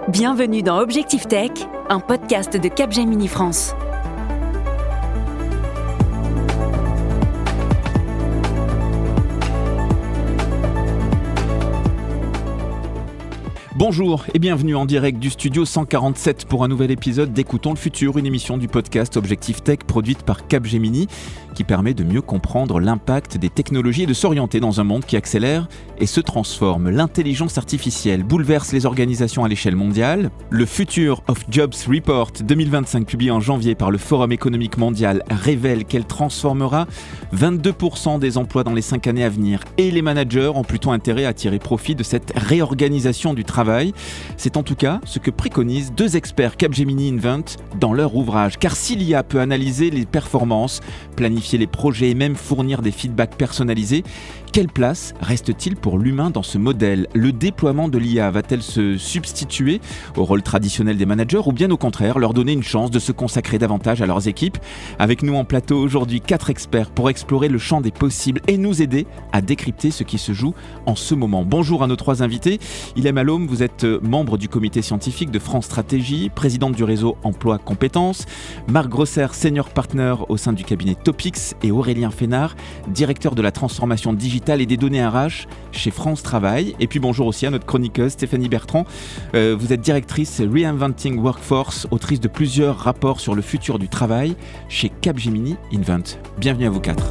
Bienvenue dans Objectif Tech, un podcast de Capgemini France. Bonjour et bienvenue en direct du studio 147 pour un nouvel épisode d'Écoutons le futur, une émission du podcast Objectif Tech produite par Capgemini qui permet de mieux comprendre l'impact des technologies et de s'orienter dans un monde qui accélère et se transforme. L'intelligence artificielle bouleverse les organisations à l'échelle mondiale. Le Future of Jobs Report 2025 publié en janvier par le Forum économique mondial révèle qu'elle transformera 22% des emplois dans les 5 années à venir et les managers ont plutôt intérêt à tirer profit de cette réorganisation du travail. C'est en tout cas ce que préconisent deux experts Capgemini Invent dans leur ouvrage. Car si l'IA peut analyser les performances, planifier les projets et même fournir des feedbacks personnalisés, quelle place reste-t-il pour l'humain dans ce modèle ? Le déploiement de l'IA va-t-elle se substituer au rôle traditionnel des managers ou bien au contraire leur donner une chance de se consacrer davantage à leurs équipes ? Avec nous en plateau aujourd'hui 4 experts pour explorer le champ des possibles et nous aider à décrypter ce qui se joue en ce moment. Bonjour à nos 3 invités. Ilham Alom, vous êtes membre du comité scientifique de France Stratégie, présidente du réseau Emploi Compétences. Marc Grosser, senior partner au sein du cabinet Topix et Aurélien Fénard, directeur de la transformation digitale et des données RH chez France Travail. Et puis bonjour aussi à notre chroniqueuse Stéphanie Bertrand. Vous êtes directrice Reinventing Workforce, autrice de plusieurs rapports sur le futur du travail chez Capgemini Invent. Bienvenue à vous 4.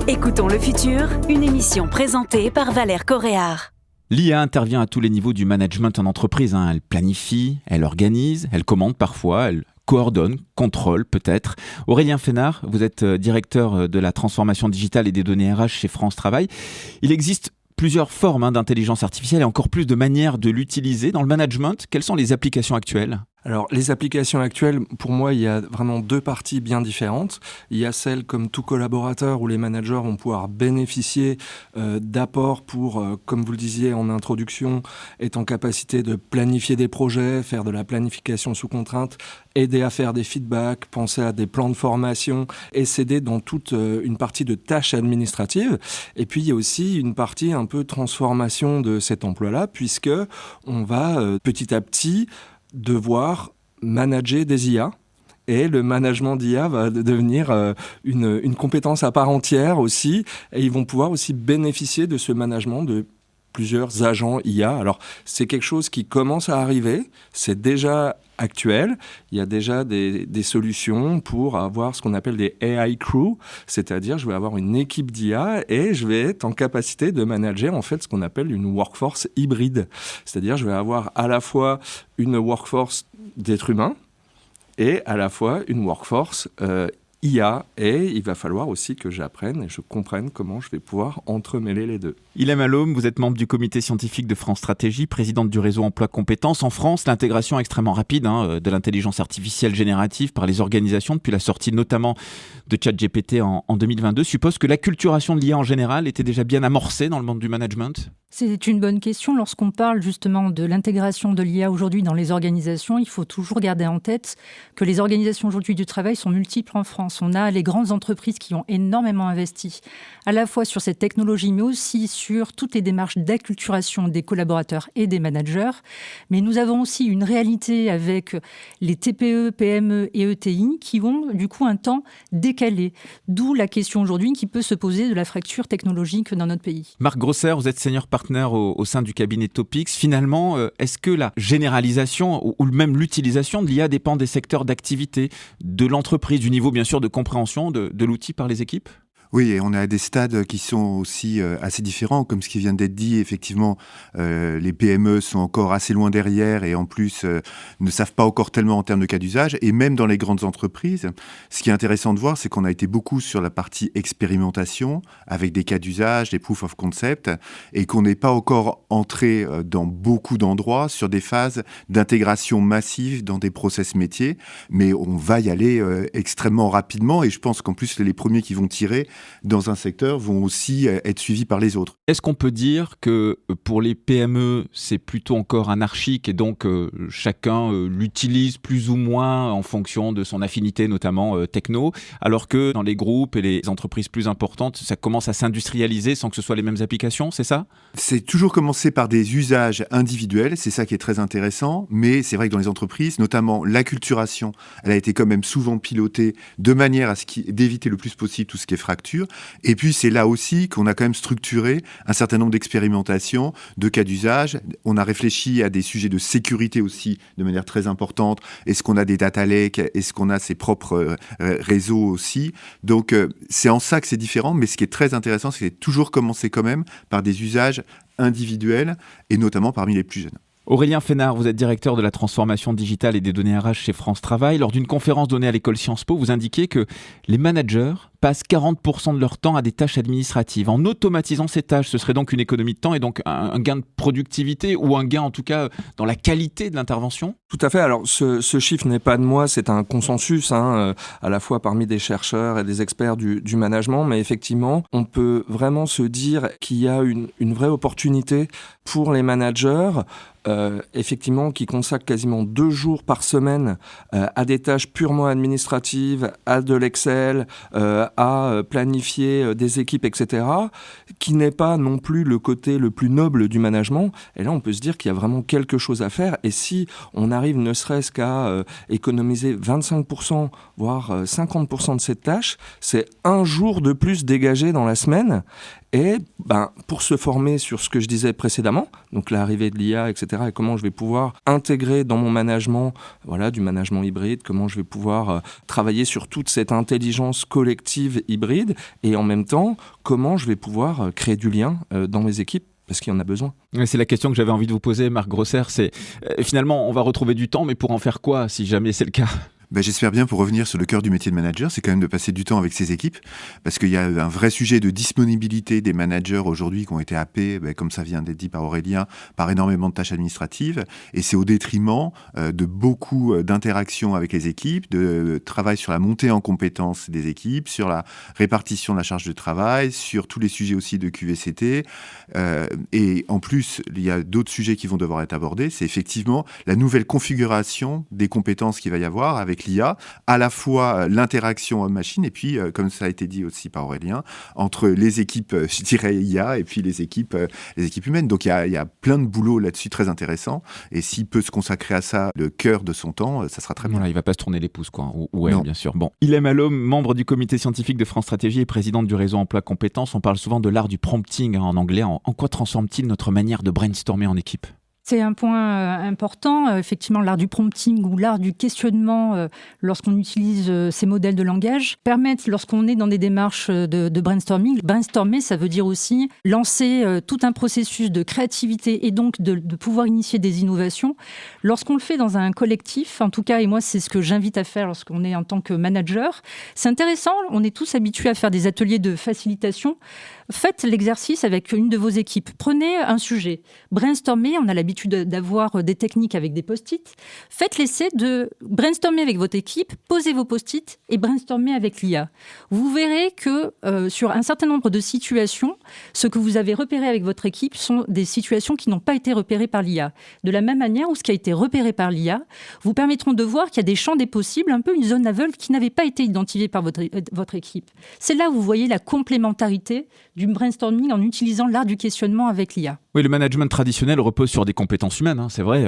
Écoutons le futur, une émission présentée par Valère Coréard. L'IA intervient à tous les niveaux du management en entreprise. Elle planifie, elle organise, elle commande parfois, elle coordonne, contrôle peut-être. Aurélien Fénard, vous êtes directeur de la transformation digitale et des données RH chez France Travail. Il existe plusieurs formes d'intelligence artificielle et encore plus de manières de l'utiliser dans le management. Quelles sont les applications actuelles ? Alors, les applications actuelles, pour moi, il y a vraiment 2 parties bien différentes. Il y a celles comme tout collaborateur où les managers vont pouvoir bénéficier d'apports pour, comme vous le disiez en introduction, être en capacité de planifier des projets, faire de la planification sous contrainte, aider à faire des feedbacks, penser à des plans de formation et s'aider dans toute une partie de tâches administratives. Et puis, il y a aussi une partie un peu transformation de cet emploi-là, puisque on va petit à petit devoir manager des IA. Et le management d'IA va devenir une compétence à part entière aussi. Et ils vont pouvoir aussi bénéficier de ce management de plusieurs agents IA. Alors, c'est quelque chose qui commence à arriver. C'est déjà actuel. Il y a déjà des solutions pour avoir ce qu'on appelle des AI crew. C'est-à-dire, je vais avoir une équipe d'IA et je vais être en capacité de manager en fait ce qu'on appelle une workforce hybride. C'est-à-dire, je vais avoir à la fois une workforce d'êtres humains et à la fois une workforce IA, et il va falloir aussi que j'apprenne et je comprenne comment je vais pouvoir entremêler les deux. Ilham Alom, vous êtes membre du comité scientifique de France Stratégie, présidente du réseau Emploi Compétences. En France, l'intégration extrêmement rapide de l'intelligence artificielle générative par les organisations depuis la sortie notamment de ChatGPT en 2022 suppose que l'acculturation de l'IA en général était déjà bien amorcée dans le monde du management ? C'est une bonne question. Lorsqu'on parle justement de l'intégration de l'IA aujourd'hui dans les organisations, il faut toujours garder en tête que les organisations aujourd'hui du travail sont multiples en France. On a les grandes entreprises qui ont énormément investi à la fois sur cette technologie, mais aussi sur toutes les démarches d'acculturation des collaborateurs et des managers. Mais nous avons aussi une réalité avec les TPE, PME et ETI qui ont du coup un temps décalé. D'où la question aujourd'hui qui peut se poser de la fracture technologique dans notre pays. Marc Grosser, vous êtes senior partner au sein du cabinet Topix. Finalement, est-ce que la généralisation ou même l'utilisation de l'IA dépend des secteurs d'activité, de l'entreprise, du niveau bien sûr de compréhension de l'outil par les équipes ? Oui, et on est à des stades qui sont aussi assez différents. Comme ce qui vient d'être dit, effectivement, les PME sont encore assez loin derrière et en plus ne savent pas encore tellement en termes de cas d'usage. Et même dans les grandes entreprises, ce qui est intéressant de voir, c'est qu'on a été beaucoup sur la partie expérimentation avec des cas d'usage, des proof of concept, et qu'on n'est pas encore entré dans beaucoup d'endroits sur des phases d'intégration massive dans des process métiers. Mais on va y aller extrêmement rapidement et je pense qu'en plus, les premiers qui vont tirer, dans un secteur vont aussi être suivis par les autres. Est-ce qu'on peut dire que pour les PME, c'est plutôt encore anarchique et donc chacun l'utilise plus ou moins en fonction de son affinité, notamment techno, alors que dans les groupes et les entreprises plus importantes, ça commence à s'industrialiser sans que ce soit les mêmes applications, c'est ça ? C'est toujours commencé par des usages individuels, c'est ça qui est très intéressant, mais c'est vrai que dans les entreprises, notamment l'acculturation, elle a été quand même souvent pilotée de manière à d'éviter le plus possible tout ce qui est fracture. Et puis c'est là aussi qu'on a quand même structuré un certain nombre d'expérimentations, de cas d'usage. On a réfléchi à des sujets de sécurité aussi de manière très importante. Est-ce qu'on a des data lakes ? Est-ce qu'on a ses propres réseaux aussi ? Donc c'est en ça que c'est différent, mais ce qui est très intéressant, c'est que c'est toujours commencé quand même par des usages individuels et notamment parmi les plus jeunes. Aurélien Fénard, vous êtes directeur de la transformation digitale et des données RH chez France Travail. Lors d'une conférence donnée à l'école Sciences Po, vous indiquiez que les managers passent 40% de leur temps à des tâches administratives. En automatisant ces tâches, ce serait donc une économie de temps et donc un gain de productivité ou un gain en tout cas dans la qualité de l'intervention ? Tout à fait. Alors ce chiffre n'est pas de moi, c'est un consensus à la fois parmi des chercheurs et des experts du management, mais effectivement, on peut vraiment se dire qu'il y a une vraie opportunité pour les managers effectivement, qui consacrent quasiment 2 jours par semaine à des tâches purement administratives, à de l'Excel, à planifier des équipes, etc., qui n'est pas non plus le côté le plus noble du management. Et là, on peut se dire qu'il y a vraiment quelque chose à faire. Et si on arrive ne serait-ce qu'à économiser 25%, voire 50% de cette tâche, c'est 1 jour de plus dégagé dans la semaine. Et pour se former sur ce que je disais précédemment, donc l'arrivée de l'IA, etc., et comment je vais pouvoir intégrer dans mon management, du management hybride, comment je vais pouvoir travailler sur toute cette intelligence collective hybride, et en même temps, comment je vais pouvoir créer du lien dans mes équipes, parce qu'il y en a besoin. C'est la question que j'avais envie de vous poser, Marc Grosser. C'est finalement, on va retrouver du temps, mais pour en faire quoi, si jamais c'est le cas ? J'espère bien, pour revenir sur le cœur du métier de manager, c'est quand même de passer du temps avec ses équipes, parce qu'il y a un vrai sujet de disponibilité des managers aujourd'hui qui ont été happés, comme ça vient d'être dit par Aurélien, par énormément de tâches administratives, et c'est au détriment de beaucoup d'interactions avec les équipes, de travail sur la montée en compétences des équipes, sur la répartition de la charge de travail, sur tous les sujets aussi de QVCT, et en plus, il y a d'autres sujets qui vont devoir être abordés, c'est effectivement la nouvelle configuration des compétences qu'il va y avoir avec l'IA, à la fois l'interaction homme-machine et puis, comme ça a été dit aussi par Aurélien, entre les équipes, je dirais IA, et puis les équipes humaines. Donc il y a plein de boulot là-dessus très intéressant. Et s'il peut se consacrer à ça le cœur de son temps, ça sera très bien. Voilà, il ne va pas se tourner les pouces, quoi. Ou elle, bien sûr. Bon. Ilham Alom, membre du comité scientifique de France Stratégie et présidente du réseau Emploi Compétences. On parle souvent de l'art du prompting en anglais. En quoi transforme-t-il notre manière de brainstormer en équipe ? C'est un point important, effectivement, l'art du prompting ou l'art du questionnement lorsqu'on utilise ces modèles de langage permettent, lorsqu'on est dans des démarches de brainstorming, brainstormer, ça veut dire aussi lancer tout un processus de créativité et donc de pouvoir initier des innovations. Lorsqu'on le fait dans un collectif, en tout cas, et moi c'est ce que j'invite à faire lorsqu'on est en tant que manager, c'est intéressant, on est tous habitués à faire des ateliers de facilitation. Faites l'exercice avec une de vos équipes. Prenez un sujet, brainstormez, on a l'habitude d'avoir des techniques avec des post-it. Faites l'essai de brainstormer avec votre équipe, posez vos post-it et brainstormer avec l'IA. Vous verrez que sur un certain nombre de situations, ce que vous avez repéré avec votre équipe sont des situations qui n'ont pas été repérées par l'IA. De la même manière où ce qui a été repéré par l'IA vous permettront de voir qu'il y a des champs des possibles, un peu une zone aveugle qui n'avait pas été identifiée par votre équipe. C'est là où vous voyez la complémentarité du brainstorming en utilisant l'art du questionnement avec l'IA. Oui, le management traditionnel repose sur des compétences humaines, c'est vrai,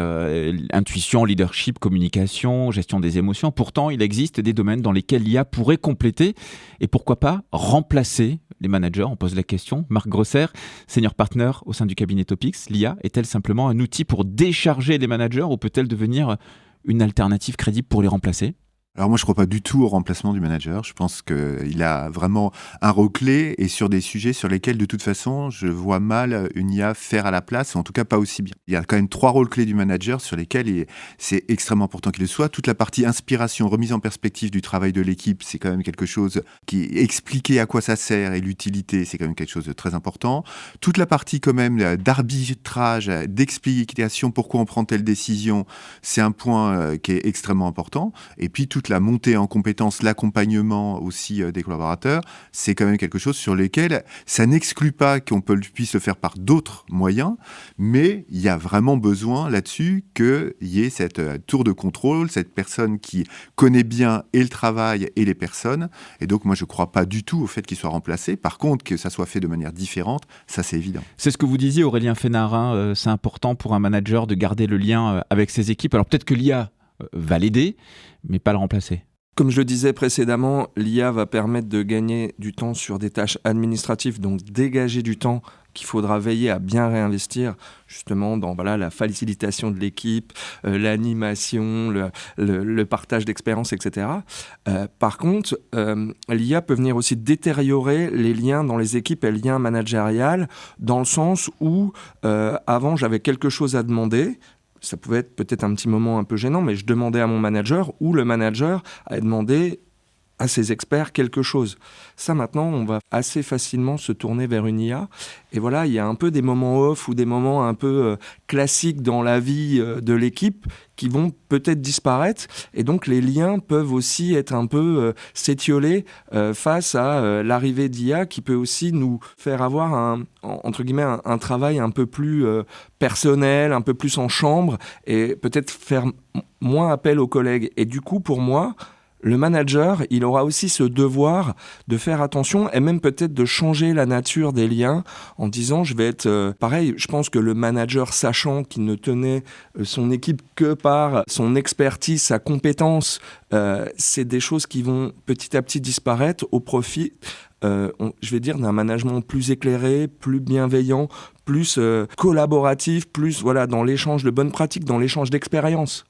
intuition, leadership, communication, gestion des émotions. Pourtant, il existe des domaines dans lesquels l'IA pourrait compléter et pourquoi pas remplacer les managers. On pose la question. Marc Grosser, senior partner au sein du cabinet Topix, l'IA est-elle simplement un outil pour décharger les managers ou peut-elle devenir une alternative crédible pour les remplacer ? Alors moi, je ne crois pas du tout au remplacement du manager. Je pense qu'il a vraiment un rôle clé et sur des sujets sur lesquels, de toute façon, je vois mal une IA faire à la place, ou en tout cas pas aussi bien. Il y a quand même 3 rôles clés du manager sur lesquels c'est extrêmement important qu'il le soit. Toute la partie inspiration, remise en perspective du travail de l'équipe, c'est quand même quelque chose qui expliquer à quoi ça sert et l'utilité, c'est quand même quelque chose de très important. Toute la partie quand même d'arbitrage, d'explication, pourquoi on prend telle décision, c'est un point qui est extrêmement important. Et puis toute toute la montée en compétences, l'accompagnement aussi des collaborateurs, c'est quand même quelque chose sur lequel ça n'exclut pas qu'on puisse le faire par d'autres moyens, mais il y a vraiment besoin là-dessus qu'il y ait cette tour de contrôle, cette personne qui connaît bien et le travail et les personnes. Et donc, moi, je ne crois pas du tout au fait qu'il soit remplacé. Par contre, que ça soit fait de manière différente, ça, c'est évident. C'est ce que vous disiez, Aurélien Fénard, c'est important pour un manager de garder le lien avec ses équipes. Alors peut-être que l'IA va l'aider, mais pas le remplacer. Comme je le disais précédemment, l'IA va permettre de gagner du temps sur des tâches administratives, donc dégager du temps qu'il faudra veiller à bien réinvestir justement dans la facilitation de l'équipe, l'animation, le partage d'expériences, etc. Par contre, l'IA peut venir aussi détériorer les liens dans les équipes et les liens managériales, dans le sens où avant j'avais quelque chose à demander. Ça pouvait être peut-être un petit moment un peu gênant, mais je demandais à mon manager ou le manager a demandé à ses experts quelque chose. Ça, maintenant, on va assez facilement se tourner vers une IA. Et voilà, il y a un peu des moments off ou des moments un peu classiques dans la vie de l'équipe qui vont peut-être disparaître. Et donc, les liens peuvent aussi être un peu s'étioler face à l'arrivée d'IA qui peut aussi nous faire avoir un travail un peu plus personnel, un peu plus en chambre et peut-être faire moins appel aux collègues. Et du coup, pour moi, le manager, il aura aussi ce devoir de faire attention et même peut-être de changer la nature des liens en disant je vais être pareil. Je pense que le manager, sachant qu'il ne tenait son équipe que par son expertise, sa compétence, c'est des choses qui vont petit à petit disparaître au profit je vais dire d'un management plus éclairé, plus bienveillant, plus collaboratif, plus dans l'échange de bonnes pratiques, dans l'échange d'expériences.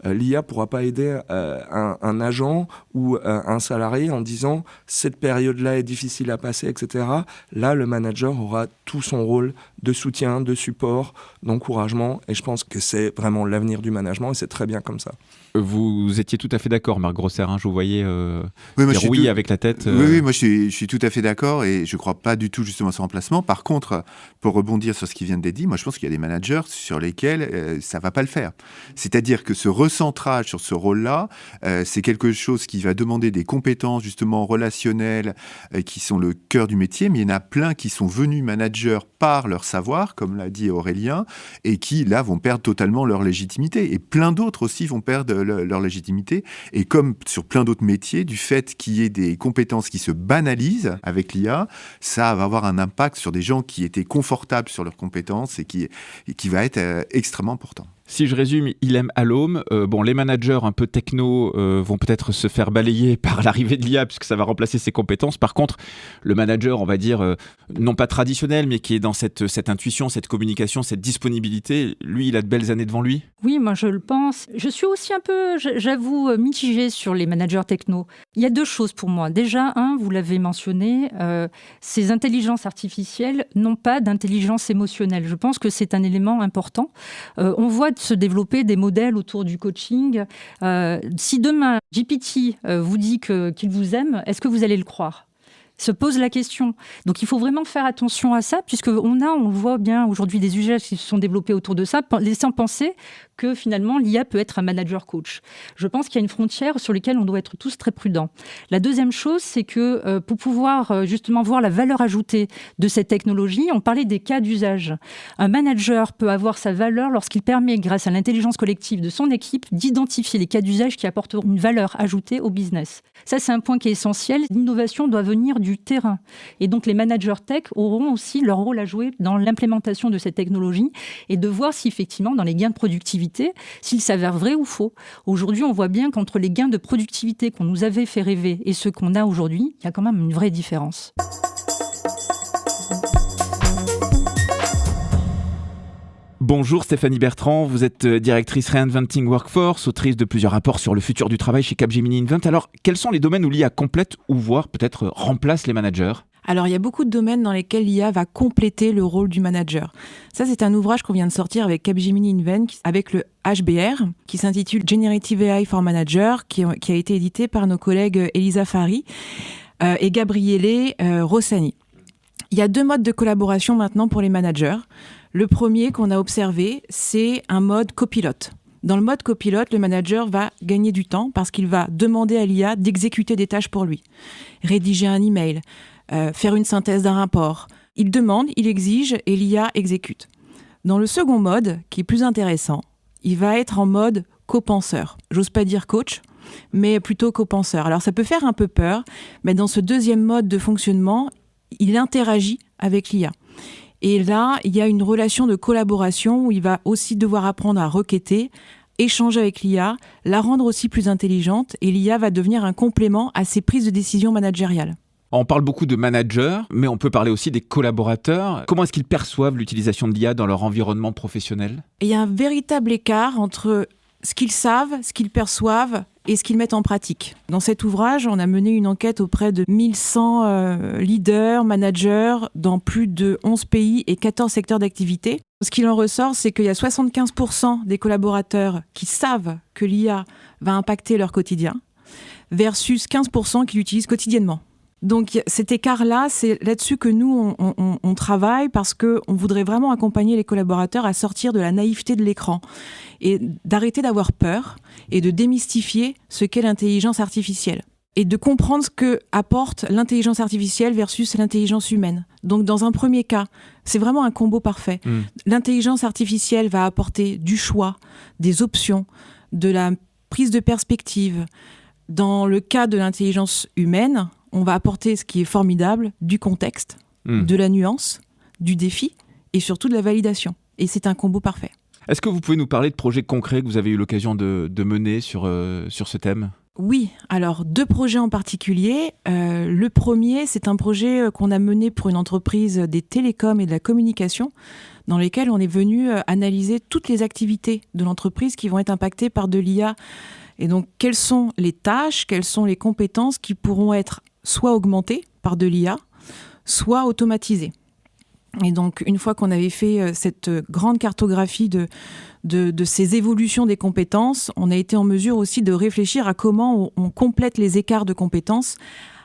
L'IA ne pourra pas aider un agent ou un salarié en disant « cette période-là est difficile à passer, etc. » Là, le manager aura tout son rôle de soutien, de support, d'encouragement. Et je pense que c'est vraiment l'avenir du management et c'est très bien comme ça. Vous étiez tout à fait d'accord, Marc Grosser, je vous voyais dire oui avec la tête. Oui, moi je suis tout à fait d'accord et je ne crois pas du tout justement à ce remplacement. Par contre, pour rebondir sur ce qui vient d'être dit, moi je pense qu'il y a des managers sur lesquels ça ne va pas le faire. C'est-à-dire que ce recentrage sur ce rôle-là, c'est quelque chose qui va demander des compétences justement relationnelles qui sont le cœur du métier, mais il y en a plein qui sont venus managers par leur savoir, comme l'a dit Aurélien, et qui là vont perdre totalement leur légitimité. Et plein d'autres aussi vont perdre leur légitimité. Et comme sur plein d'autres métiers, du fait qu'il y ait des compétences qui se banalisent avec l'IA, ça va avoir un impact sur des gens qui étaient confortables sur leurs compétences et qui va être extrêmement important. Si je résume, Ilham Alom, les managers un peu techno vont peut-être se faire balayer par l'arrivée de l'IA puisque ça va remplacer ses compétences. Par contre, le manager, on va dire, non pas traditionnel, mais qui est dans cette intuition, cette communication, cette disponibilité, lui, il a de belles années devant lui. Oui, moi je le pense. Je suis aussi un peu, j'avoue, mitigée sur les managers techno. Il y a deux choses pour moi. Déjà, vous l'avez mentionné, ces intelligences artificielles n'ont pas d'intelligence émotionnelle. Je pense que c'est un élément important. On voit se développer des modèles autour du coaching. Si demain, GPT vous dit qu'il vous aime, est-ce que vous allez le croire ? Se pose la question. Donc il faut vraiment faire attention à ça, puisqu'on le voit bien aujourd'hui des usages qui se sont développés autour de ça, laissant penser que finalement l'IA peut être un manager coach. Je pense qu'il y a une frontière sur laquelle on doit être tous très prudents. La deuxième chose, c'est que pour pouvoir justement voir la valeur ajoutée de cette technologie, on parlait des cas d'usage. Un manager peut avoir sa valeur lorsqu'il permet, grâce à l'intelligence collective de son équipe, d'identifier les cas d'usage qui apporteront une valeur ajoutée au business. Ça, c'est un point qui est essentiel. L'innovation doit venir du terrain. Et donc, les managers tech auront aussi leur rôle à jouer dans l'implémentation de cette technologie et de voir si, effectivement, dans les gains de productivité, s'ils s'avèrent vrais ou faux. Aujourd'hui, on voit bien qu'entre les gains de productivité qu'on nous avait fait rêver et ceux qu'on a aujourd'hui, il y a quand même une vraie différence. Bonjour Stéphanie Bertrand, vous êtes directrice Reinventing Workforce, autrice de plusieurs rapports sur le futur du travail chez Capgemini Invent. Alors, quels sont les domaines où l'IA complète ou voire peut-être remplace les managers ? Alors, il y a beaucoup de domaines dans lesquels l'IA va compléter le rôle du manager. Ça, c'est un ouvrage qu'on vient de sortir avec Capgemini Invent, avec le HBR, qui s'intitule Generative AI for Manager, qui a été édité par nos collègues Elisa Fari et Gabriele Rossani. Il y a 2 modes de collaboration maintenant pour les managers. Le premier qu'on a observé, c'est un mode copilote. Dans le mode copilote, le manager va gagner du temps parce qu'il va demander à l'IA d'exécuter des tâches pour lui. Rédiger un email, faire une synthèse d'un rapport. Il demande, il exige et l'IA exécute. Dans le second mode, qui est plus intéressant, il va être en mode copenseur. J'ose pas dire coach, mais plutôt copenseur. Alors ça peut faire un peu peur, mais dans ce deuxième mode de fonctionnement, il interagit avec l'IA. Et là, il y a une relation de collaboration où il va aussi devoir apprendre à requêter, échanger avec l'IA, la rendre aussi plus intelligente, et l'IA va devenir un complément à ses prises de décision managériales. On parle beaucoup de managers, mais on peut parler aussi des collaborateurs. Comment est-ce qu'ils perçoivent l'utilisation de l'IA dans leur environnement professionnel ? Et il y a un véritable écart entre ce qu'ils savent, ce qu'ils perçoivent et ce qu'ils mettent en pratique. Dans cet ouvrage, on a mené une enquête auprès de 1100 leaders, managers dans plus de 11 pays et 14 secteurs d'activité. Ce qu'il en ressort, c'est qu'il y a 75% des collaborateurs qui savent que l'IA va impacter leur quotidien versus 15% qui l'utilisent quotidiennement. Donc cet écart-là, c'est là-dessus que nous, on travaille parce qu'on voudrait vraiment accompagner les collaborateurs à sortir de la naïveté de l'écran et d'arrêter d'avoir peur et de démystifier ce qu'est l'intelligence artificielle et de comprendre ce que apporte l'intelligence artificielle versus l'intelligence humaine. Donc dans un premier cas, c'est vraiment un combo parfait. L'intelligence artificielle va apporter du choix, des options, de la prise de perspective. Dans le cas de l'intelligence humaine, on va apporter ce qui est formidable, du contexte, de la nuance, du défi et surtout de la validation. Et c'est un combo parfait. Est-ce que vous pouvez nous parler de projets concrets que vous avez eu l'occasion de mener sur ce thème ? Oui, alors 2 projets en particulier. Le premier, c'est un projet qu'on a mené pour une entreprise des télécoms et de la communication, dans lesquels on est venu analyser toutes les activités de l'entreprise qui vont être impactées par de l'IA. Et donc, quelles sont les tâches, quelles sont les compétences qui pourront être soit augmentées par de l'IA, soit automatisées. Et donc, une fois qu'on avait fait cette grande cartographie de ces évolutions des compétences, on a été en mesure aussi de réfléchir à comment on complète les écarts de compétences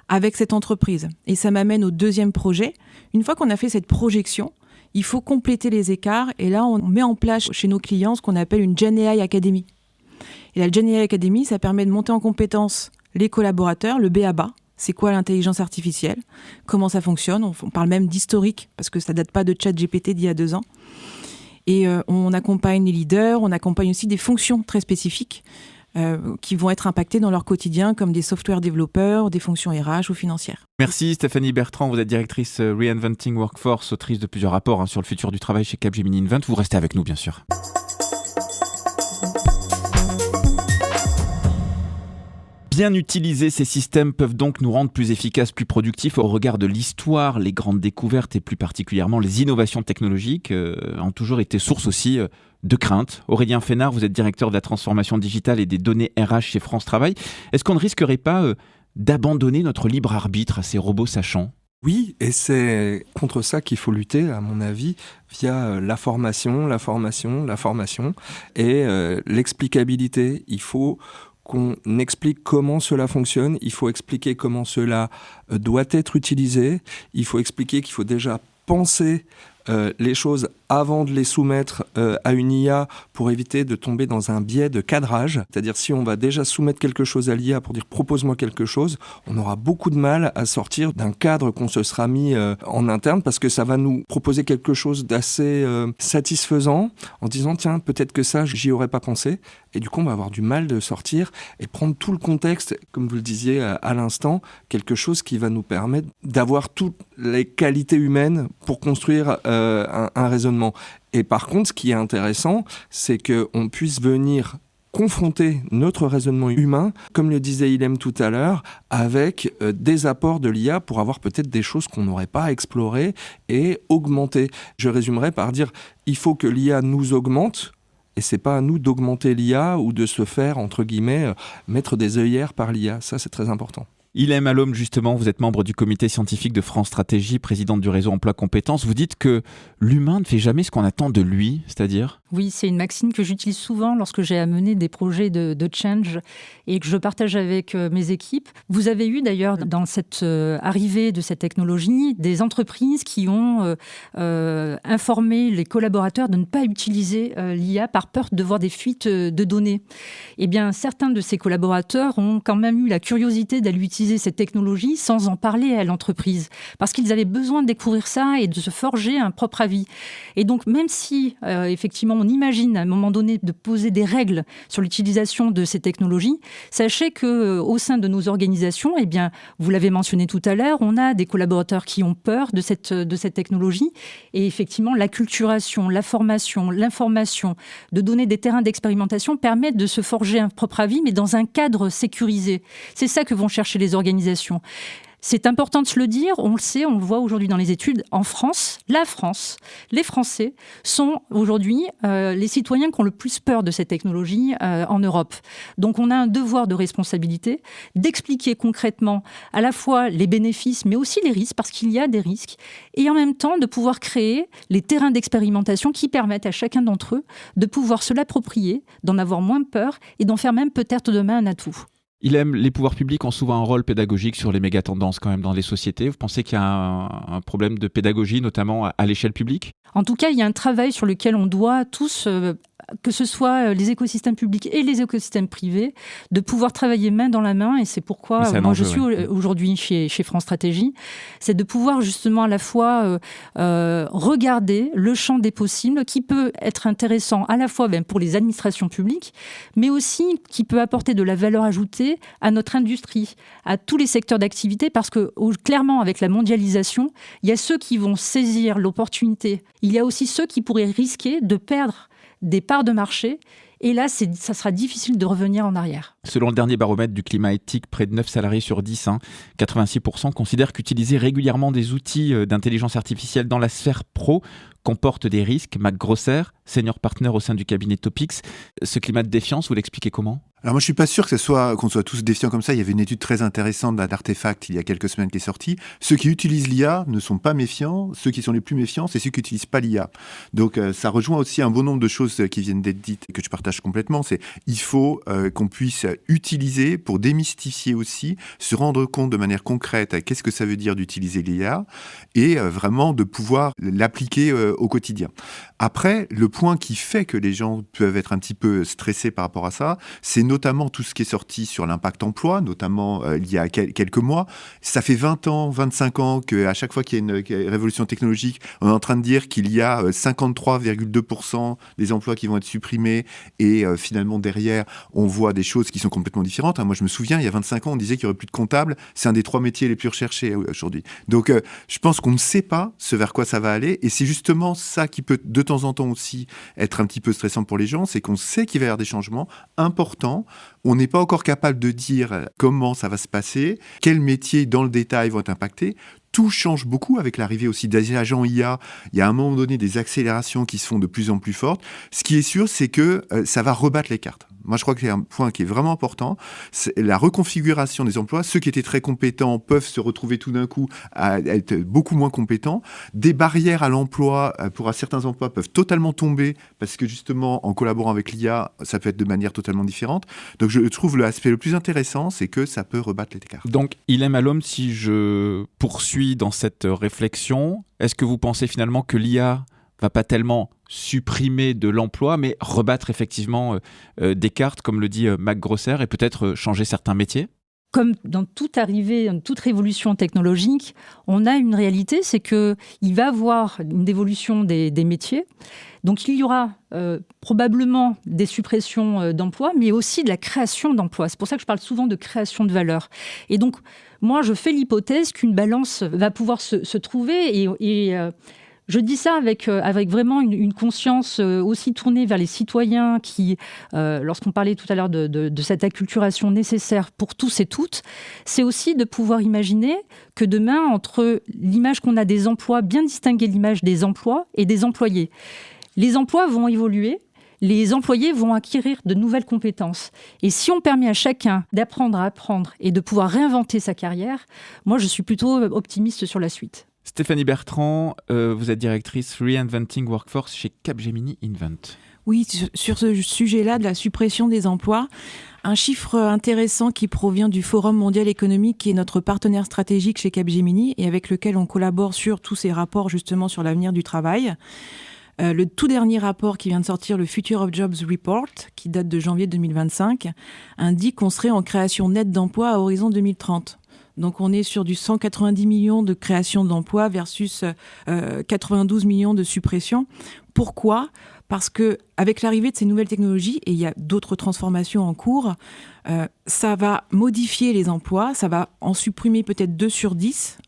avec cette entreprise. Et ça m'amène au deuxième projet. Une fois qu'on a fait cette projection, il faut compléter les écarts. Et là, on met en place chez nos clients ce qu'on appelle une Gen AI Academy. Et la Gen AI Academy, ça permet de monter en compétences les collaborateurs, le b.a.-ba. C'est quoi l'intelligence artificielle ? Comment ça fonctionne ? On parle même d'historique, parce que ça ne date pas de ChatGPT d'il y a 2 ans. Et on accompagne les leaders, on accompagne aussi des fonctions très spécifiques qui vont être impactées dans leur quotidien, comme des software développeurs, des fonctions RH ou financières. Merci Stéphanie Bertrand, vous êtes directrice Reinventing Workforce, autrice de plusieurs rapports sur le futur du travail chez Capgemini Invent. Vous restez avec nous, bien sûr. Bien utilisés, ces systèmes peuvent donc nous rendre plus efficaces, plus productifs. Au regard de l'histoire, les grandes découvertes et plus particulièrement les innovations technologiques ont toujours été source aussi de crainte. Aurélien Fénard, vous êtes directeur de la transformation digitale et des données RH chez France Travail. Est-ce qu'on ne risquerait pas d'abandonner notre libre arbitre à ces robots sachants ? Oui, et c'est contre ça qu'il faut lutter, à mon avis, via la formation et l'explicabilité. Il faut qu'on explique comment cela fonctionne, il faut expliquer comment cela doit être utilisé, il faut expliquer qu'il faut déjà penser les choses avant de les soumettre à une IA pour éviter de tomber dans un biais de cadrage. C'est-à-dire si on va déjà soumettre quelque chose à l'IA pour dire « propose-moi quelque chose », on aura beaucoup de mal à sortir d'un cadre qu'on se sera mis en interne parce que ça va nous proposer quelque chose d'assez satisfaisant en disant « tiens, peut-être que ça, j'y aurais pas pensé ». Et du coup, on va avoir du mal de sortir et prendre tout le contexte, comme vous le disiez à l'instant, quelque chose qui va nous permettre d'avoir toutes les qualités humaines pour construire un raisonnement. Et par contre, ce qui est intéressant, c'est qu'on puisse venir confronter notre raisonnement humain, comme le disait Ilham tout à l'heure, avec des apports de l'IA pour avoir peut-être des choses qu'on n'aurait pas explorées et augmenter. Je résumerai par dire, il faut que l'IA nous augmente, et c'est pas à nous d'augmenter l'IA ou de se faire, entre guillemets, mettre des œillères par l'IA. Ça, c'est très important. Ilham Alom, justement, vous êtes membre du comité scientifique de France Stratégie, présidente du réseau Emploi Compétences. Vous dites que l'humain ne fait jamais ce qu'on attend de lui, c'est-à-dire ? Oui, c'est une maxime que j'utilise souvent lorsque j'ai à mener des projets de change et que je partage avec mes équipes. Vous avez eu d'ailleurs dans cette arrivée de cette technologie des entreprises qui ont informé les collaborateurs de ne pas utiliser l'IA par peur de voir des fuites de données. Eh bien, certains de ces collaborateurs ont quand même eu la curiosité d'aller utiliser cette technologie sans en parler à l'entreprise, parce qu'ils avaient besoin de découvrir ça et de se forger un propre avis. Et donc, même si, effectivement, on imagine à un moment donné de poser des règles sur l'utilisation de ces technologies, sachez qu'au sein de nos organisations, eh bien, vous l'avez mentionné tout à l'heure, on a des collaborateurs qui ont peur de cette technologie. Et effectivement, l'acculturation, la formation, l'information, de donner des terrains d'expérimentation permettent de se forger un propre avis, mais dans un cadre sécurisé. C'est ça que vont chercher les organisations. C'est important de se le dire, on le sait, on le voit aujourd'hui dans les études. En France, la France, les Français sont aujourd'hui les citoyens qui ont le plus peur de cette technologie en Europe. Donc on a un devoir de responsabilité d'expliquer concrètement à la fois les bénéfices, mais aussi les risques, parce qu'il y a des risques, et en même temps de pouvoir créer les terrains d'expérimentation qui permettent à chacun d'entre eux de pouvoir se l'approprier, d'en avoir moins peur et d'en faire même peut-être demain un atout. Les pouvoirs publics ont souvent un rôle pédagogique sur les méga-tendances quand même dans les sociétés. Vous pensez qu'il y a un problème de pédagogie, notamment à l'échelle publique ? En tout cas, il y a un travail sur lequel on doit tous, que ce soit les écosystèmes publics et les écosystèmes privés, de pouvoir travailler main dans la main. Et c'est pourquoi je suis aujourd'hui chez France Stratégie. C'est de pouvoir justement à la fois regarder le champ des possibles qui peut être intéressant à la fois pour les administrations publiques, mais aussi qui peut apporter de la valeur ajoutée à notre industrie, à tous les secteurs d'activité, parce que clairement, avec la mondialisation, il y a ceux qui vont saisir l'opportunité. Il y a aussi ceux qui pourraient risquer de perdre des parts de marché. Et là, ça sera difficile de revenir en arrière. Selon le dernier baromètre du climat éthique, près de 9 salariés sur 10, 86% considèrent qu'utiliser régulièrement des outils d'intelligence artificielle dans la sphère pro comporte des risques. Mac Grosser, senior partner au sein du cabinet Topix. Ce climat de défiance, vous l'expliquez comment ? Alors moi, je suis pas sûr qu'on soit tous défiants comme ça. Il y avait une étude très intéressante d'Artefact il y a quelques semaines qui est sortie. Ceux qui utilisent l'IA ne sont pas méfiants. Ceux qui sont les plus méfiants, c'est ceux qui n'utilisent pas l'IA. Donc ça rejoint aussi un bon nombre de choses qui viennent d'être dites et que je partage complètement. Il faut qu'on puisse utiliser pour démystifier aussi, se rendre compte de manière concrète à qu'est-ce que ça veut dire d'utiliser l'IA et vraiment de pouvoir l'appliquer au quotidien. Après, le point qui fait que les gens peuvent être un petit peu stressés par rapport à ça, c'est notamment tout ce qui est sorti sur l'impact emploi, notamment il y a quelques mois. Ça fait 20 ans, 25 ans qu'à chaque fois qu'il y a une révolution technologique, on est en train de dire qu'il y a 53,2% des emplois qui vont être supprimés et finalement derrière, on voit des choses qui sont complètement différentes. Moi, je me souviens, il y a 25 ans, on disait qu'il n'y aurait plus de comptables. C'est un des 3 métiers les plus recherchés aujourd'hui. Donc, je pense qu'on ne sait pas ce vers quoi ça va aller et c'est justement ça qui peut de temps en temps aussi être un petit peu stressant pour les gens, c'est qu'on sait qu'il va y avoir des changements importants. On n'est pas encore capable de dire comment ça va se passer, quels métiers dans le détail vont être impactés. Tout change beaucoup avec l'arrivée aussi des agents IA. Il y a à un moment donné des accélérations qui se font de plus en plus fortes. Ce qui est sûr, c'est que ça va rebattre les cartes. Moi, je crois que c'est un point qui est vraiment important. C'est la reconfiguration des emplois. Ceux qui étaient très compétents peuvent se retrouver tout d'un coup à être beaucoup moins compétents. Des barrières à l'emploi pour certains emplois peuvent totalement tomber parce que justement, en collaborant avec l'IA, ça peut être de manière totalement différente. Donc, je trouve l'aspect le plus intéressant, c'est que ça peut rebattre les cartes. Donc, Ilham Alom, si je poursuis dans cette réflexion, est-ce que vous pensez finalement que l'IA va pas tellement supprimer de l'emploi, mais rebattre effectivement des cartes, comme le dit Mac Grosser, et peut-être changer certains métiers ? Comme dans toute arrivée, dans toute révolution technologique, on a une réalité, c'est qu'il va y avoir une évolution des métiers. Donc il y aura probablement des suppressions d'emplois, mais aussi de la création d'emplois. C'est pour ça que je parle souvent de création de valeur. Et donc, moi, je fais l'hypothèse qu'une balance va pouvoir se trouver et je dis ça avec vraiment une conscience aussi tournée vers les citoyens qui, lorsqu'on parlait tout à l'heure de cette acculturation nécessaire pour tous et toutes, c'est aussi de pouvoir imaginer que demain, entre l'image qu'on a des emplois, bien distinguer l'image des emplois et des employés. Les emplois vont évoluer, les employés vont acquérir de nouvelles compétences. Et si on permet à chacun d'apprendre à apprendre et de pouvoir réinventer sa carrière, moi, je suis plutôt optimiste sur la suite. Stéphanie Bertrand, vous êtes directrice Reinventing Workforce chez Capgemini Invent. Oui, sur ce sujet-là de la suppression des emplois, un chiffre intéressant qui provient du Forum mondial économique, qui est notre partenaire stratégique chez Capgemini et avec lequel on collabore sur tous ces rapports justement sur l'avenir du travail. Le tout dernier rapport qui vient de sortir, le Future of Jobs Report, qui date de janvier 2025, indique qu'on serait en création nette d'emplois à horizon 2030. Donc on est sur du 190 millions de création d'emplois versus 92 millions de suppressions. Pourquoi ? Parce que avec l'arrivée de ces nouvelles technologies, et il y a d'autres transformations en cours, ça va modifier les emplois, ça va en supprimer peut-être 2 sur 10.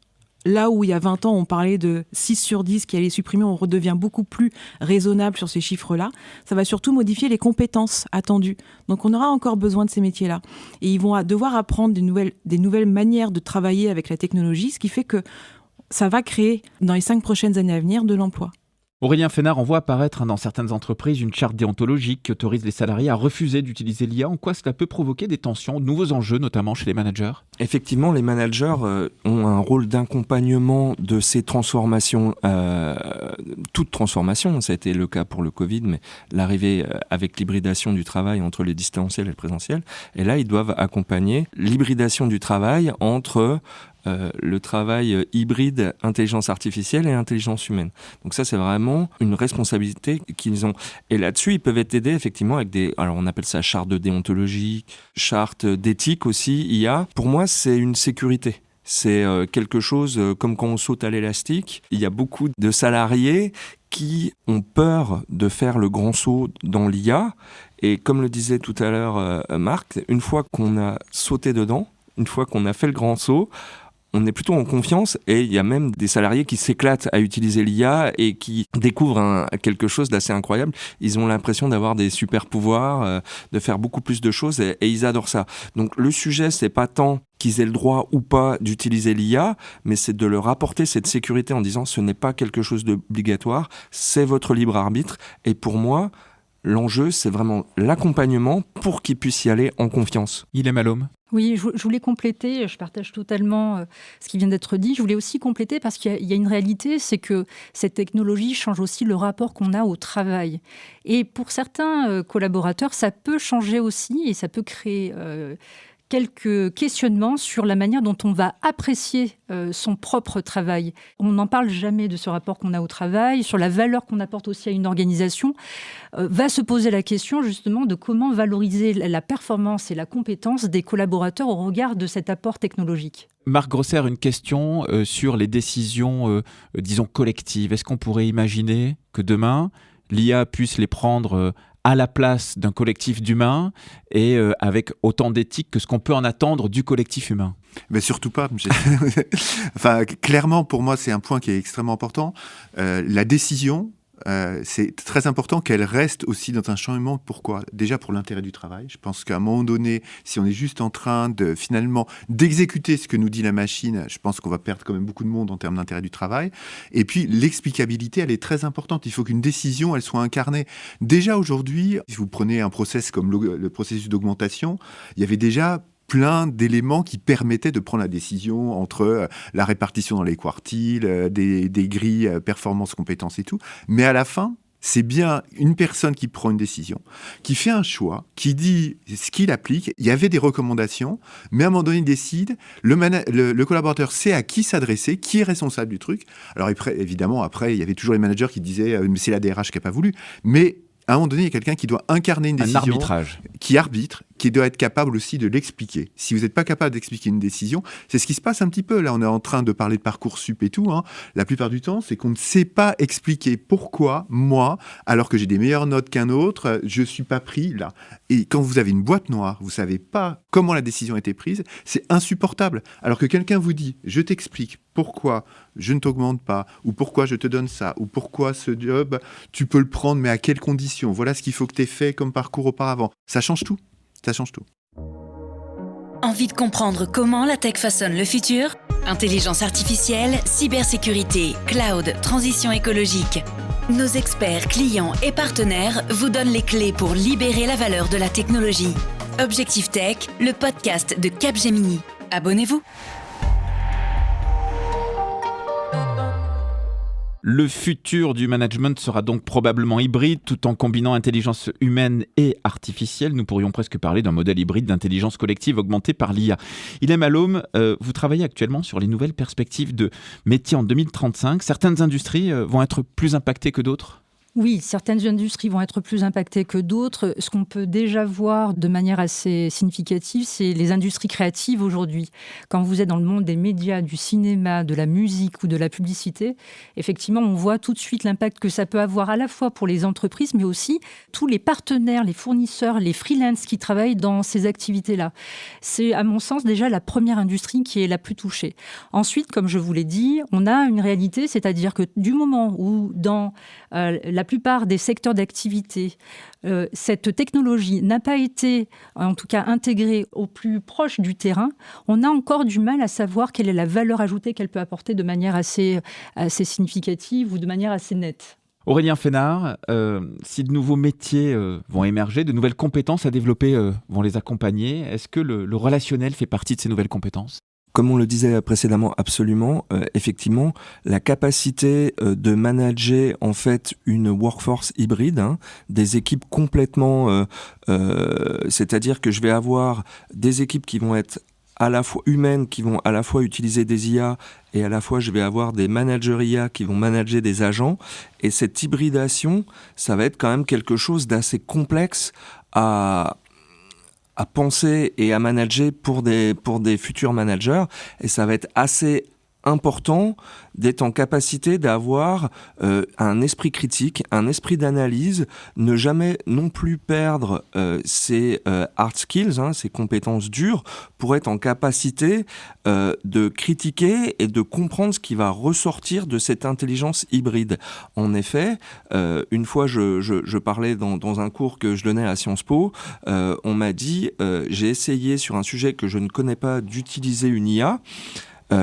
Là où il y a 20 ans, on parlait de 6 sur 10 qui allaient supprimer, on redevient beaucoup plus raisonnable sur ces chiffres-là. Ça va surtout modifier les compétences attendues. Donc on aura encore besoin de ces métiers-là. Et ils vont devoir apprendre des nouvelles manières de travailler avec la technologie, ce qui fait que ça va créer, dans les 5 prochaines années à venir, de l'emploi. Aurélien Fénard, on voit apparaître dans certaines entreprises une charte déontologique qui autorise les salariés à refuser d'utiliser l'IA. En quoi cela peut provoquer des tensions, de nouveaux enjeux, notamment chez les managers ? Effectivement, les managers ont un rôle d'accompagnement de ces transformations, toute transformation. Ça a été le cas pour le Covid, mais l'arrivée avec l'hybridation du travail entre le distanciel et le présentiel. Et là, ils doivent accompagner l'hybridation du travail entre le travail hybride intelligence artificielle et intelligence humaine. Donc ça, c'est vraiment une responsabilité qu'ils ont. Et là-dessus, ils peuvent être aidés effectivement avec alors on appelle ça charte de déontologie, charte d'éthique aussi, IA. Pour moi, c'est une sécurité. C'est quelque chose comme quand on saute à l'élastique. Il y a beaucoup de salariés qui ont peur de faire le grand saut dans l'IA. Et comme le disait tout à l'heure Marc, une fois qu'on a sauté dedans, une fois qu'on a fait le grand saut, on est plutôt en confiance et il y a même des salariés qui s'éclatent à utiliser l'IA et qui découvrent quelque chose d'assez incroyable. Ils ont l'impression d'avoir des super pouvoirs, de faire beaucoup plus de choses et ils adorent ça. Donc le sujet, c'est pas tant qu'ils aient le droit ou pas d'utiliser l'IA, mais c'est de leur apporter cette sécurité en disant ce n'est pas quelque chose d'obligatoire, c'est votre libre arbitre. Et pour moi, l'enjeu, c'est vraiment l'accompagnement pour qu'ils puissent y aller en confiance. Il est Malhomme. Oui, je voulais compléter, je partage totalement ce qui vient d'être dit. Je voulais aussi compléter parce qu'il y a une réalité, c'est que cette technologie change aussi le rapport qu'on a au travail. Et pour certains collaborateurs, ça peut changer aussi et ça peut créer quelques questionnements sur la manière dont on va apprécier son propre travail. On n'en parle jamais de ce rapport qu'on a au travail, sur la valeur qu'on apporte aussi à une organisation. Va se poser la question justement de comment valoriser la performance et la compétence des collaborateurs au regard de cet apport technologique. Marc Grosser, une question sur les décisions, disons, collectives. Est-ce qu'on pourrait imaginer que demain, l'IA puisse les prendre à la place d'un collectif d'humains et avec autant d'éthique que ce qu'on peut en attendre du collectif humain? Mais surtout pas. Enfin, clairement, pour moi, c'est un point qui est extrêmement important. La décision, c'est très important qu'elle reste aussi dans un champ humain. Pourquoi ? Déjà pour l'intérêt du travail. Je pense qu'à un moment donné, si on est juste en train de finalement d'exécuter ce que nous dit la machine, je pense qu'on va perdre quand même beaucoup de monde en termes d'intérêt du travail. Et puis l'explicabilité, elle est très importante. Il faut qu'une décision, elle soit incarnée. Déjà aujourd'hui, si vous prenez un process comme le processus d'augmentation, il y avait déjà plein d'éléments qui permettaient de prendre la décision entre la répartition dans les quartiles, des grilles, performance, compétences et tout. Mais à la fin, c'est bien une personne qui prend une décision, qui fait un choix, qui dit ce qu'il applique. Il y avait des recommandations, mais à un moment donné, il décide. Le collaborateur sait à qui s'adresser, qui est responsable du truc. Alors évidemment, après, il y avait toujours les managers qui disaient « mais c'est la DRH qui n'a pas voulu ». Mais à un moment donné, il y a quelqu'un qui doit incarner une décision, arbitrage, qui arbitre, qui doit être capable aussi de l'expliquer. Si vous n'êtes pas capable d'expliquer une décision, c'est ce qui se passe un petit peu. Là, on est en train de parler de Parcoursup et tout. La plupart du temps, c'est qu'on ne sait pas expliquer pourquoi, moi, alors que j'ai des meilleures notes qu'un autre, je ne suis pas pris là. Et quand vous avez une boîte noire, vous ne savez pas comment la décision a été prise, c'est insupportable. Alors que quelqu'un vous dit, je t'explique pourquoi je ne t'augmente pas, ou pourquoi je te donne ça, ou pourquoi ce job, tu peux le prendre, mais à quelles conditions ? Voilà ce qu'il faut que tu aies fait comme parcours auparavant. Ça change tout. Ça change tout. Envie de comprendre comment la tech façonne le futur ? Intelligence artificielle, cybersécurité, cloud, transition écologique. Nos experts, clients et partenaires vous donnent les clés pour libérer la valeur de la technologie. Objectif Tech, le podcast de Capgemini. Abonnez-vous. Le futur du management sera donc probablement hybride, tout en combinant intelligence humaine et artificielle. Nous pourrions presque parler d'un modèle hybride d'intelligence collective augmentée par l'IA. Ilham Alom, vous travaillez actuellement sur les nouvelles perspectives de métiers en 2035. Certaines industries vont être plus impactées que d'autres ? Oui, certaines industries vont être plus impactées que d'autres. Ce qu'on peut déjà voir de manière assez significative, c'est les industries créatives aujourd'hui. Quand vous êtes dans le monde des médias, du cinéma, de la musique ou de la publicité, effectivement, on voit tout de suite l'impact que ça peut avoir à la fois pour les entreprises, mais aussi tous les partenaires, les fournisseurs, les freelances qui travaillent dans ces activités-là. C'est, à mon sens, déjà la première industrie qui est la plus touchée. Ensuite, comme je vous l'ai dit, on a une réalité, c'est-à-dire que du moment où dans la plupart des secteurs d'activité, cette technologie n'a pas été, en tout cas, intégrée au plus proche du terrain, on a encore du mal à savoir quelle est la valeur ajoutée qu'elle peut apporter de manière assez significative ou de manière assez nette. Aurélien Fénard, si de nouveaux métiers vont émerger, de nouvelles compétences à développer vont les accompagner, est-ce que le relationnel fait partie de ces nouvelles compétences ? Comme on le disait précédemment, absolument, effectivement, la capacité de manager en fait une workforce hybride, des équipes complètement, c'est-à-dire que je vais avoir des équipes qui vont être à la fois humaines, qui vont à la fois utiliser des IA et à la fois je vais avoir des managers IA qui vont manager des agents. Et cette hybridation, ça va être quand même quelque chose d'assez complexe à penser et à manager pour des futurs managers, et ça va être assez important d'être en capacité d'avoir un esprit critique, un esprit d'analyse, ne jamais non plus perdre ses hard skills, ses compétences dures, pour être en capacité de critiquer et de comprendre ce qui va ressortir de cette intelligence hybride. En effet, une fois je parlais dans un cours que je donnais à Sciences Po, on m'a dit, j'ai essayé sur un sujet que je ne connais pas d'utiliser une IA,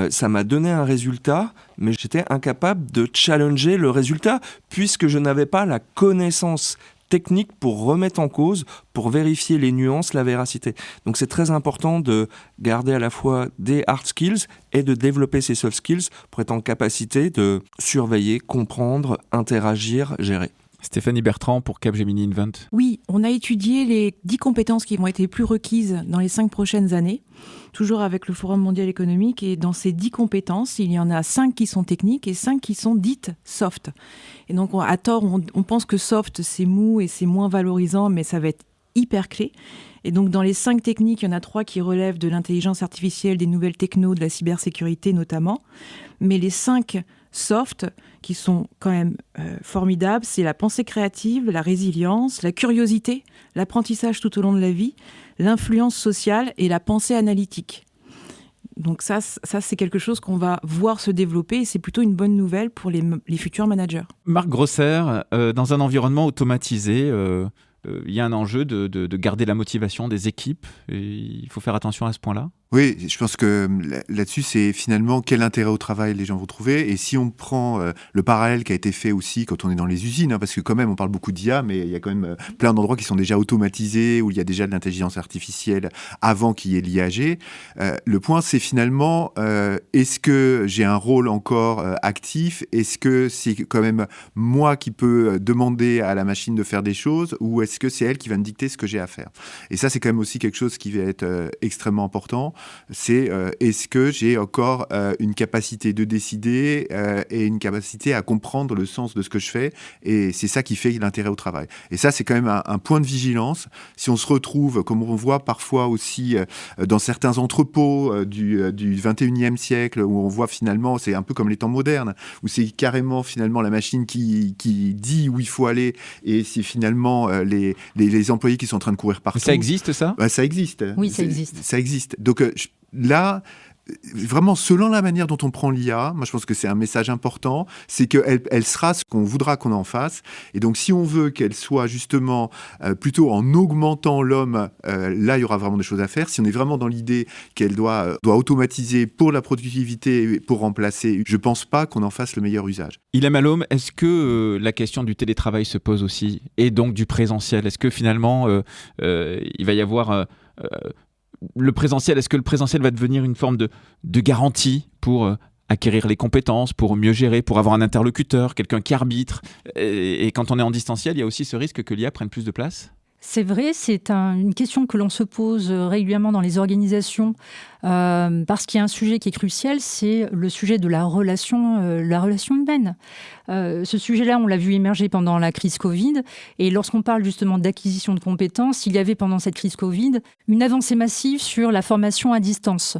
ça m'a donné un résultat, mais j'étais incapable de challenger le résultat puisque je n'avais pas la connaissance technique pour remettre en cause, pour vérifier les nuances, la véracité. Donc c'est très important de garder à la fois des hard skills et de développer ces soft skills pour être en capacité de surveiller, comprendre, interagir, gérer. Stéphanie Bertrand pour Capgemini Invent. Oui, on a étudié les 10 compétences qui vont être les plus requises dans les 5 prochaines années, toujours avec le Forum mondial économique. Et dans ces 10 compétences, il y en a 5 qui sont techniques et 5 qui sont dites soft. Et donc, à tort, on pense que soft, c'est mou et c'est moins valorisant, mais ça va être hyper clé. Et donc, dans les 5 techniques, il y en a 3 qui relèvent de l'intelligence artificielle, des nouvelles technos, de la cybersécurité notamment. Mais les 5 soft, qui sont quand même formidables, c'est la pensée créative, la résilience, la curiosité, l'apprentissage tout au long de la vie, l'influence sociale et la pensée analytique. Donc ça c'est quelque chose qu'on va voir se développer et c'est plutôt une bonne nouvelle pour les futurs managers. Marc Grosser, dans un environnement automatisé, il y a un enjeu de garder la motivation des équipes. Et il faut faire attention à ce point-là. Oui, je pense que là-dessus, c'est finalement quel intérêt au travail les gens vont trouver. Et si on prend le parallèle qui a été fait aussi quand on est dans les usines, parce que quand même, on parle beaucoup d'IA, mais il y a quand même plein d'endroits qui sont déjà automatisés, où il y a déjà de l'intelligence artificielle avant qu'il y ait l'IAG. Le point, c'est finalement, est-ce que j'ai un rôle encore actif ? Est-ce que c'est quand même moi qui peux demander à la machine de faire des choses, ou est-ce que c'est elle qui va me dicter ce que j'ai à faire ? Et ça, c'est quand même aussi quelque chose qui va être extrêmement important. C'est est-ce que j'ai encore une capacité de décider et une capacité à comprendre le sens de ce que je fais, et c'est ça qui fait l'intérêt au travail. Et ça, c'est quand même un point de vigilance. Si on se retrouve, comme on voit parfois aussi dans certains entrepôts du 21e siècle, où on voit finalement, c'est un peu comme les temps modernes, où c'est carrément finalement la machine qui dit où il faut aller, et c'est finalement les employés qui sont en train de courir partout. Ça existe, ça ? Ça existe. Oui, ça existe. Ça existe. Donc là, vraiment, selon la manière dont on prend l'IA, moi je pense que c'est un message important, c'est qu'elle sera ce qu'on voudra qu'on en fasse. Et donc si on veut qu'elle soit justement plutôt en augmentant l'homme, là il y aura vraiment des choses à faire. Si on est vraiment dans l'idée qu'elle doit automatiser pour la productivité, pour remplacer, je pense pas qu'on en fasse le meilleur usage. Ilham Alom, est-ce que la question du télétravail se pose aussi, et donc du présentiel? Est-ce que finalement il va y avoir... est-ce que le présentiel va devenir une forme de garantie pour acquérir les compétences, pour mieux gérer, pour avoir un interlocuteur, quelqu'un qui arbitre, et quand on est en distanciel, il y a aussi ce risque que l'IA prenne plus de place? C'est vrai, c'est une question que l'on se pose régulièrement dans les organisations parce qu'il y a un sujet qui est crucial, c'est le sujet de la relation humaine. Ce sujet-là, on l'a vu émerger pendant la crise Covid. Et lorsqu'on parle justement d'acquisition de compétences, il y avait pendant cette crise Covid une avancée massive sur la formation à distance.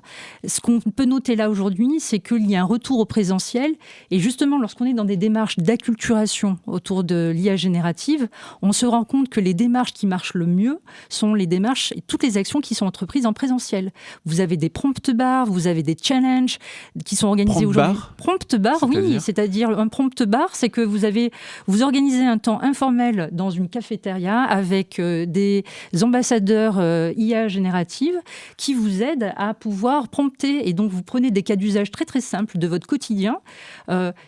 Ce qu'on peut noter là aujourd'hui, c'est qu'il y a un retour au présentiel. Et justement, lorsqu'on est dans des démarches d'acculturation autour de l'IA générative, on se rend compte que les démarches qui marchent le mieux sont les démarches et toutes les actions qui sont entreprises en présentiel. Vous avez des prompt bars, vous avez des challenges qui sont organisés aujourd'hui. Prompt bar, oui, c'est-à-dire un prompt bar, c'est que vous organisez un temps informel dans une cafétéria avec des ambassadeurs IA générative qui vous aident à pouvoir prompter. Et donc, vous prenez des cas d'usage très, très simples de votre quotidien.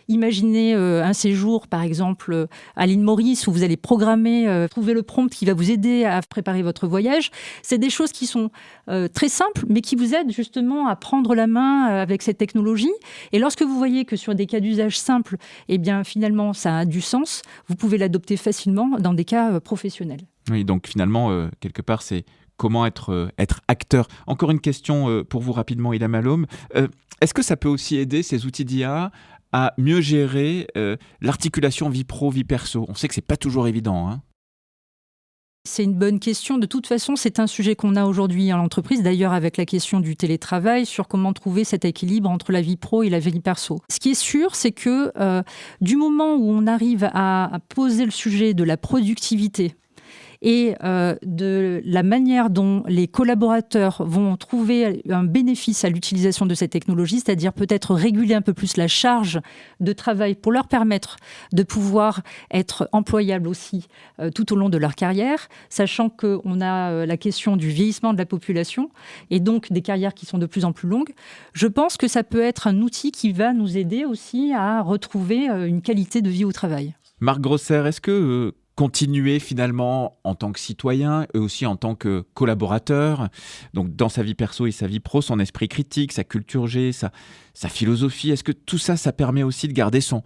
Imaginez un séjour, par exemple, à l'île Maurice, où vous allez programmer, trouver le prompt qui va vous aider à préparer votre voyage. C'est des choses qui sont très simples, mais qui vous aident justement à prendre la main avec cette technologie. Et lorsque vous voyez que sur des cas d'usage simples, eh bien, finalement, ça a du sens, vous pouvez l'adopter facilement dans des cas professionnels. Oui, donc finalement, quelque part, c'est comment être acteur. Encore une question pour vous rapidement, Ilham Alom. Est-ce que ça peut aussi aider ces outils d'IA à mieux gérer l'articulation vie pro, vie perso? On sait que c'est pas toujours évident, hein. C'est une bonne question. De toute façon, c'est un sujet qu'on a aujourd'hui à l'entreprise, d'ailleurs avec la question du télétravail, sur comment trouver cet équilibre entre la vie pro et la vie perso. Ce qui est sûr, c'est que du moment où on arrive à poser le sujet de la productivité et de la manière dont les collaborateurs vont trouver un bénéfice à l'utilisation de cette technologie, c'est-à-dire peut-être réguler un peu plus la charge de travail pour leur permettre de pouvoir être employables aussi tout au long de leur carrière, sachant qu'on a la question du vieillissement de la population et donc des carrières qui sont de plus en plus longues. Je pense que ça peut être un outil qui va nous aider aussi à retrouver une qualité de vie au travail. Marc Grosser, est-ce que continuer finalement en tant que citoyen et aussi en tant que collaborateur, donc dans sa vie perso et sa vie pro, son esprit critique, sa culture G, sa philosophie, est-ce que tout ça, ça permet aussi de garder son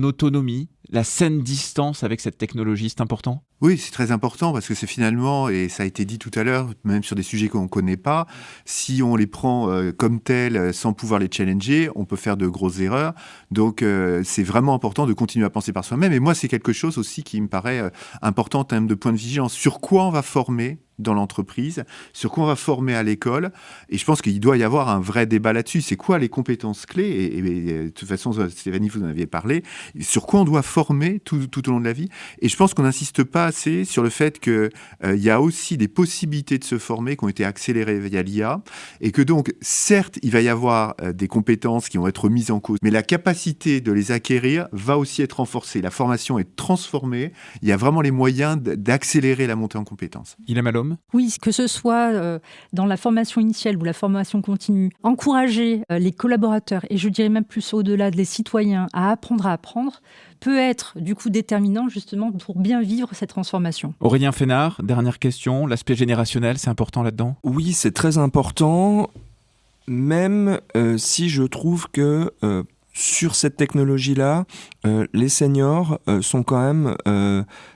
autonomie, la saine distance avec cette technologie? C'est important? Oui, c'est très important parce que c'est finalement, et ça a été dit tout à l'heure, même sur des sujets qu'on ne connaît pas, si on les prend comme tels sans pouvoir les challenger, on peut faire de grosses erreurs. Donc c'est vraiment important de continuer à penser par soi-même. Et moi, c'est quelque chose aussi qui me paraît important en termes de point de vigilance. Sur quoi on va former dans l'entreprise, sur quoi on va former à l'école. Et je pense qu'il doit y avoir un vrai débat là-dessus. C'est quoi les compétences clés ? Et de toute façon, Stéphanie, vous en aviez parlé. Sur quoi on doit former tout au long de la vie ? Et je pense qu'on n'insiste pas assez sur le fait qu'il y a aussi des possibilités de se former qui ont été accélérées via l'IA. Et que donc, certes, il va y avoir des compétences qui vont être mises en cause, mais la capacité de les acquérir va aussi être renforcée. La formation est transformée. Il y a vraiment les moyens d'accélérer la montée en compétences. Ilham Alom ? Oui, que ce soit dans la formation initiale ou la formation continue, encourager les collaborateurs, et je dirais même plus au-delà des citoyens, à apprendre, peut être du coup déterminant justement pour bien vivre cette transformation. Aurélien Fénard, dernière question, l'aspect générationnel, c'est important là-dedans ? Oui, c'est très important, même si je trouve que sur cette technologie-là, les seniors sont quand même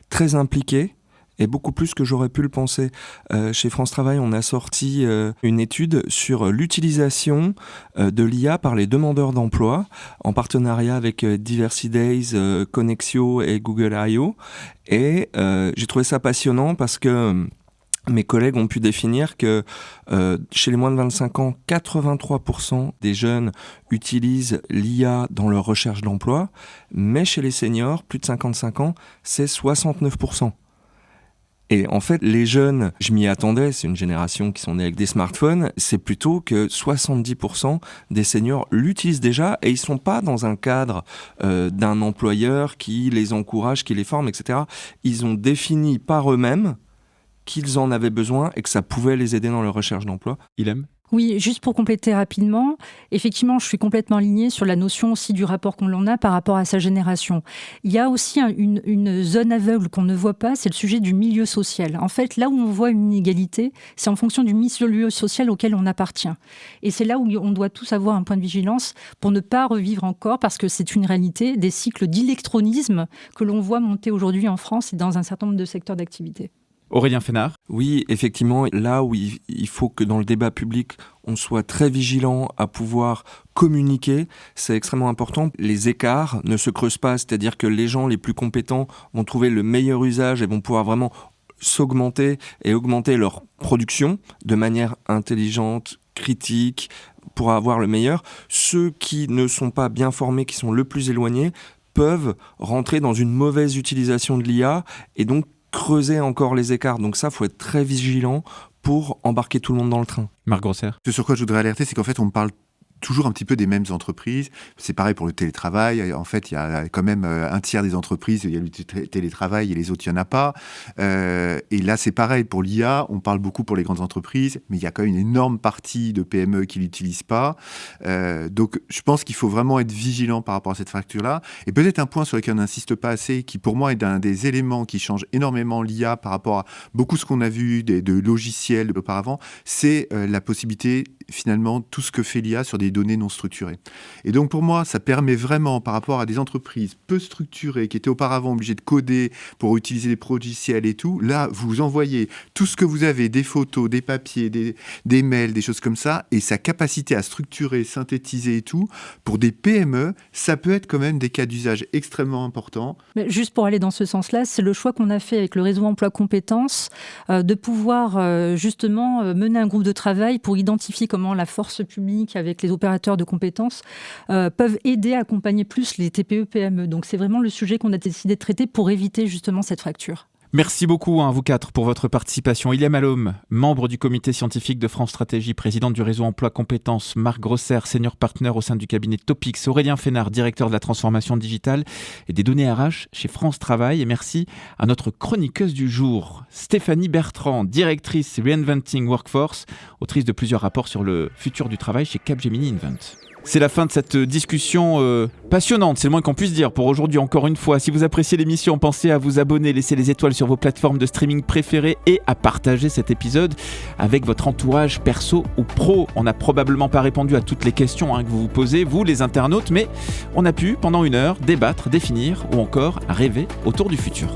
très impliqués. Et beaucoup plus que j'aurais pu le penser. Chez France Travail, on a sorti une étude sur l'utilisation de l'IA par les demandeurs d'emploi, en partenariat avec Diversity Days, Connexio et Google I.O. Et j'ai trouvé ça passionnant parce que mes collègues ont pu définir que chez les moins de 25 ans, 83% des jeunes utilisent l'IA dans leur recherche d'emploi, mais chez les seniors, plus de 55 ans, c'est 69%. Et en fait, les jeunes, je m'y attendais, c'est une génération qui sont nés avec des smartphones, c'est plutôt que 70% des seniors l'utilisent déjà et ils sont pas dans un cadre d'un employeur qui les encourage, qui les forme, etc. Ils ont défini par eux-mêmes qu'ils en avaient besoin et que ça pouvait les aider dans leur recherche d'emploi. Ilham ? Oui, juste pour compléter rapidement, effectivement, je suis complètement alignée sur la notion aussi du rapport qu'on en a par rapport à sa génération. Il y a aussi une zone aveugle qu'on ne voit pas, c'est le sujet du milieu social. En fait, là où on voit une inégalité, c'est en fonction du milieu social auquel on appartient. Et c'est là où on doit tous avoir un point de vigilance pour ne pas revivre encore, parce que c'est une réalité, des cycles d'électronisme que l'on voit monter aujourd'hui en France et dans un certain nombre de secteurs d'activité. Aurélien Fénard ? Oui, effectivement, là où il faut que dans le débat public, on soit très vigilant à pouvoir communiquer, c'est extrêmement important. Les écarts ne se creusent pas, c'est-à-dire que les gens les plus compétents vont trouver le meilleur usage et vont pouvoir vraiment s'augmenter et augmenter leur production de manière intelligente, critique, pour avoir le meilleur. Ceux qui ne sont pas bien formés, qui sont le plus éloignés, peuvent rentrer dans une mauvaise utilisation de l'IA et donc creuser encore les écarts. Donc ça, il faut être très vigilant pour embarquer tout le monde dans le train. Marc Grosser ? Ce sur quoi je voudrais alerter, c'est qu'en fait, on parle toujours un petit peu des mêmes entreprises. C'est pareil pour le télétravail. En fait, il y a quand même un tiers des entreprises, il y a le télétravail et les autres, il n'y en a pas. Et là, c'est pareil pour l'IA. On parle beaucoup pour les grandes entreprises, mais il y a quand même une énorme partie de PME qui ne l'utilisent pas. Donc, je pense qu'il faut vraiment être vigilant par rapport à cette fracture-là. Et peut-être un point sur lequel on n'insiste pas assez, qui pour moi est un des éléments qui change énormément l'IA par rapport à beaucoup ce qu'on a vu de logiciels auparavant, c'est la possibilité, finalement, tout ce que fait l'IA sur des données non structurées. Et donc pour moi, ça permet vraiment, par rapport à des entreprises peu structurées, qui étaient auparavant obligées de coder pour utiliser des logiciels et tout, là, vous envoyez tout ce que vous avez, des photos, des papiers, des mails, des choses comme ça, et sa capacité à structurer, synthétiser et tout, pour des PME, ça peut être quand même des cas d'usage extrêmement importants. Mais juste pour aller dans ce sens-là, c'est le choix qu'on a fait avec le réseau emploi compétences, de pouvoir justement mener un groupe de travail pour identifier comment la force publique avec les opérateurs de compétences peuvent aider à accompagner plus les TPE-PME. Donc c'est vraiment le sujet qu'on a décidé de traiter pour éviter justement cette fracture. Merci beaucoup à vous quatre pour votre participation. Ilham Alom, membre du comité scientifique de France Stratégie, présidente du réseau Emploi Compétences, Marc Grosser, senior partner au sein du cabinet Topix, Aurélien Fénard, directeur de la transformation digitale et des données RH chez France Travail. Et merci à notre chroniqueuse du jour, Stéphanie Bertrand, directrice Reinventing Workforce, autrice de plusieurs rapports sur le futur du travail chez Capgemini Invent. C'est la fin de cette discussion passionnante, c'est le moins qu'on puisse dire pour aujourd'hui encore une fois. Si vous appréciez l'émission, pensez à vous abonner, laisser les étoiles sur vos plateformes de streaming préférées et à partager cet épisode avec votre entourage perso ou pro. On n'a probablement pas répondu à toutes les questions que vous vous posez, vous les internautes, mais on a pu pendant 1 heure débattre, définir ou encore rêver autour du futur.